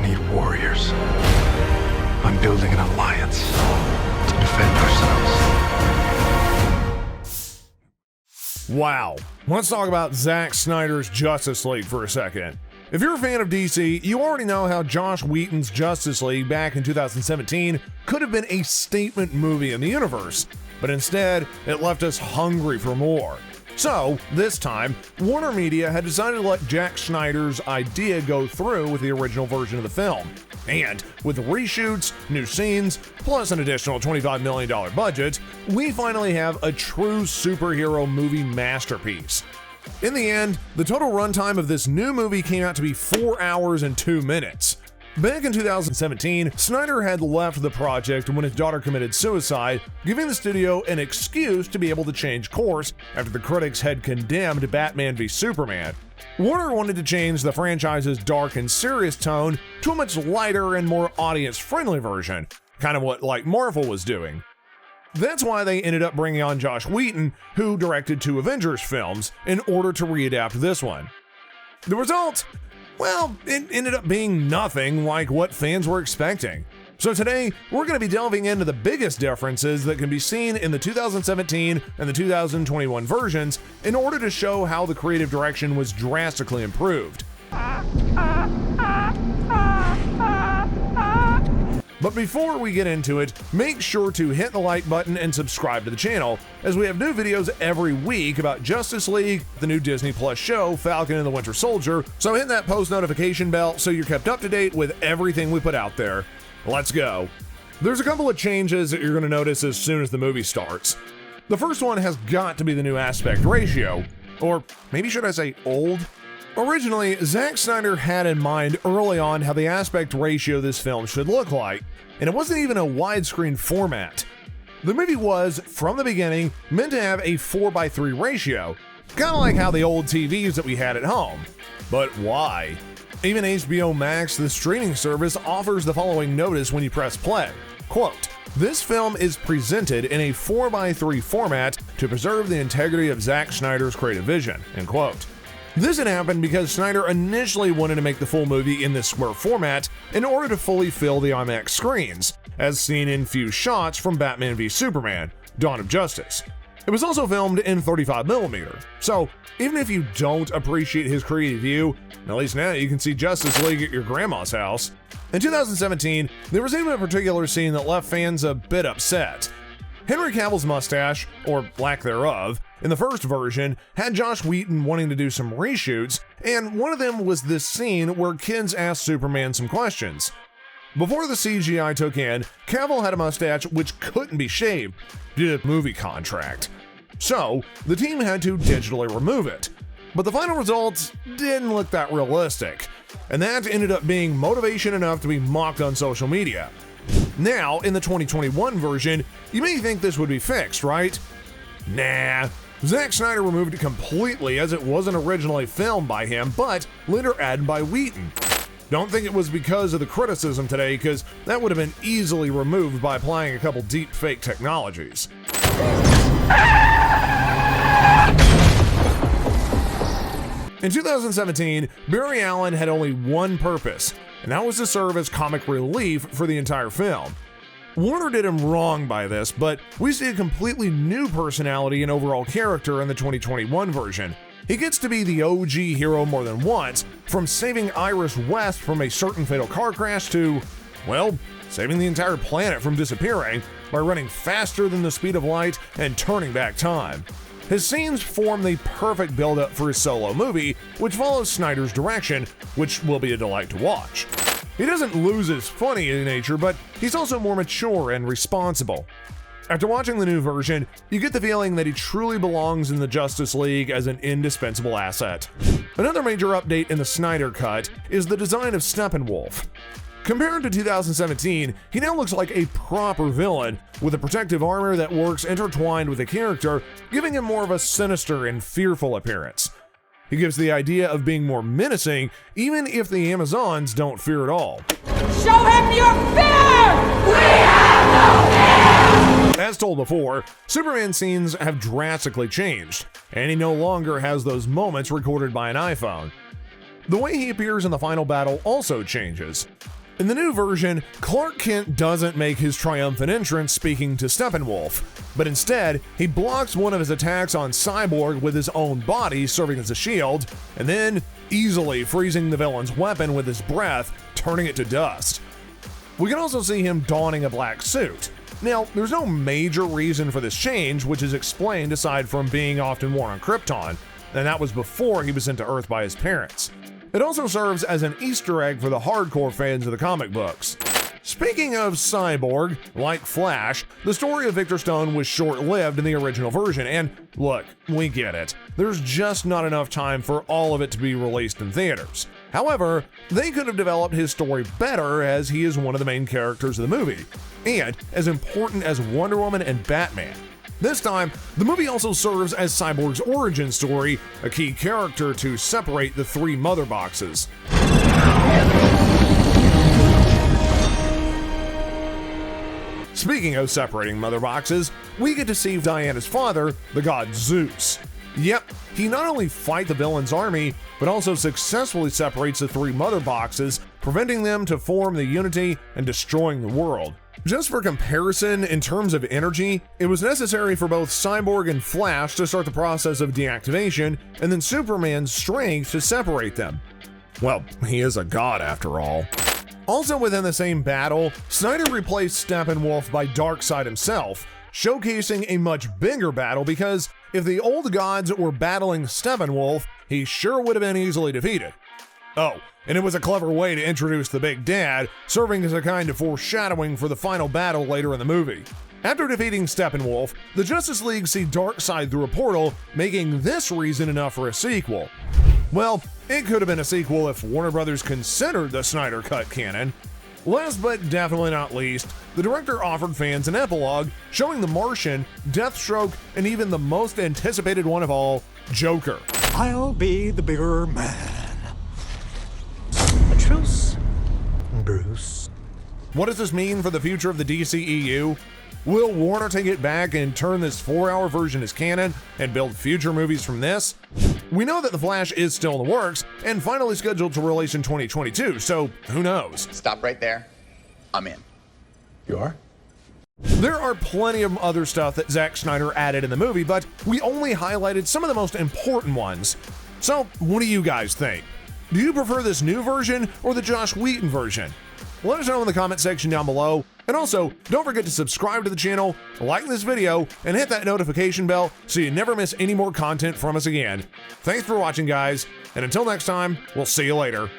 need warriors. I'm building an alliance to defend ourselves. Wow. Let's talk about Zack Snyder's Justice League for a second. If you're a fan of DC, you already know how Joss Whedon's Justice League back in 2017 could have been a statement movie in the universe, but instead, it left us hungry for more. So, this time, Warner Media had decided to let Zack Snyder's idea go through with the original version of the film. And with reshoots, new scenes, plus an additional $25 million budget, we finally have a true superhero movie masterpiece. In the end, the total runtime of this new movie came out to be 4 hours and 2 minutes. Back in 2017, Snyder had left the project when his daughter committed suicide, giving the studio an excuse to be able to change course after the critics had condemned Batman v Superman. Warner wanted to change the franchise's dark and serious tone to a much lighter and more audience-friendly version, kind of what like Marvel was doing. That's why they ended up bringing on Joss Whedon, who directed 2 Avengers films, in order to readapt this one. The result? Well, it ended up being nothing like what fans were expecting. So today, we're going to be delving into the biggest differences that can be seen in the 2017 and the 2021 versions in order to show how the creative direction was drastically improved. But before we get into it, make sure to hit the like button and subscribe to the channel, as we have new videos every week about Justice League, the new Disney Plus show, Falcon and the Winter Soldier, so hit that post notification bell so you're kept up to date with everything we put out there. Let's go. There's a couple of changes that you're going to notice as soon as the movie starts. The first one has got to be the new aspect ratio, or maybe should I say old? Originally, Zack Snyder had in mind early on how the aspect ratio of this film should look like, and it wasn't even a widescreen format. The movie was, from the beginning, meant to have a 4:3 ratio, kind of like how the old TVs that we had at home. But why? Even HBO Max, the streaming service, offers the following notice when you press play. Quote, "This film is presented in a 4:3 format to preserve the integrity of Zack Snyder's creative vision." End quote. This had happened because Snyder initially wanted to make the full movie in this square format in order to fully fill the IMAX screens, as seen in few shots from Batman v Superman, Dawn of Justice. It was also filmed in 35mm, so even if you don't appreciate his creative view, at least now you can see Justice League at your grandma's house. In 2017, there was even a particular scene that left fans a bit upset. Henry Cavill's mustache, or lack thereof, in the first version, had Joss Whedon wanting to do some reshoots, and one of them was this scene where kids asked Superman some questions. Before the CGI took in, Cavill had a mustache which couldn't be shaved due to movie contract. So, the team had to digitally remove it. But the final result didn't look that realistic, and that ended up being motivation enough to be mocked on social media. Now, in the 2021 version, you may think this would be fixed, right? Nah. Zack Snyder removed it completely as it wasn't originally filmed by him, but later added by Whedon. Don't think it was because of the criticism today, because that would have been easily removed by applying a couple deep fake technologies. In 2017, Barry Allen had only one purpose, and that was to serve as comic relief for the entire film. Warner did him wrong by this, but we see a completely new personality and overall character in the 2021 version. He gets to be the OG hero more than once, from saving Iris West from a certain fatal car crash to, well, saving the entire planet from disappearing by running faster than the speed of light and turning back time. His scenes form the perfect build-up for his solo movie, which follows Snyder's direction, which will be a delight to watch. He doesn't lose his funny nature, but he's also more mature and responsible. After watching the new version, you get the feeling that he truly belongs in the Justice League as an indispensable asset. Another major update in the Snyder Cut is the design of Steppenwolf. Compared to 2017, he now looks like a proper villain, with a protective armor that works intertwined with the character, giving him more of a sinister and fearful appearance. He gives the idea of being more menacing, even if the Amazons don't fear at all. Show him your fear! We have no fear! As told before, Superman scenes have drastically changed, and he no longer has those moments recorded by an iPhone. The way he appears in the final battle also changes. In the new version, Clark Kent doesn't make his triumphant entrance speaking to Steppenwolf, but instead, he blocks one of his attacks on Cyborg with his own body serving as a shield, and then easily freezing the villain's weapon with his breath, turning it to dust. We can also see him donning a black suit. Now, there's no major reason for this change, which is explained aside from being often worn on Krypton, and that was before he was sent to Earth by his parents. It also serves as an Easter egg for the hardcore fans of the comic books. Speaking of Cyborg, like Flash, the story of Victor Stone was short-lived in the original version, and look, we get it. There's just not enough time for all of it to be released in theaters. However, they could have developed his story better as he is one of the main characters of the movie, and as important as Wonder Woman and Batman. This time, the movie also serves as Cyborg's origin story, a key character to separate the three mother boxes. Speaking of separating mother boxes, we get to see Diana's father, the god Zeus. Yep, he not only fights the villain's army, but also successfully separates the three mother boxes, preventing them to form the Unity and destroying the world. Just for comparison, in terms of energy, it was necessary for both Cyborg and Flash to start the process of deactivation, and then Superman's strength to separate them. Well, he is a god after all. Also within the same battle, Snyder replaced Steppenwolf by Darkseid himself, showcasing a much bigger battle because if the old gods were battling Steppenwolf, he sure would have been easily defeated. Oh, and it was a clever way to introduce the Big Dad, serving as a kind of foreshadowing for the final battle later in the movie. After defeating Steppenwolf, the Justice League see Darkseid through a portal, making this reason enough for a sequel. Well, it could have been a sequel if Warner Brothers considered the Snyder Cut canon. Last but definitely not least, the director offered fans an epilogue showing the Martian, Deathstroke, and even the most anticipated one of all, Joker. I'll be the bigger man. A truce, Bruce. What does this mean for the future of the DCEU? Will Warner take it back and turn this 4-hour version as canon and build future movies from this? We know that The Flash is still in the works and finally scheduled to release in 2022, so who knows? Stop right there. I'm in. You are? There are plenty of other stuff that Zack Snyder added in the movie, but we only highlighted some of the most important ones. So, what do you guys think? Do you prefer this new version or the Joss Whedon version? Let us know in the comment section down below. And also, don't forget to subscribe to the channel, like this video, and hit that notification bell so you never miss any more content from us again. Thanks for watching, guys, and until next time, we'll see you later.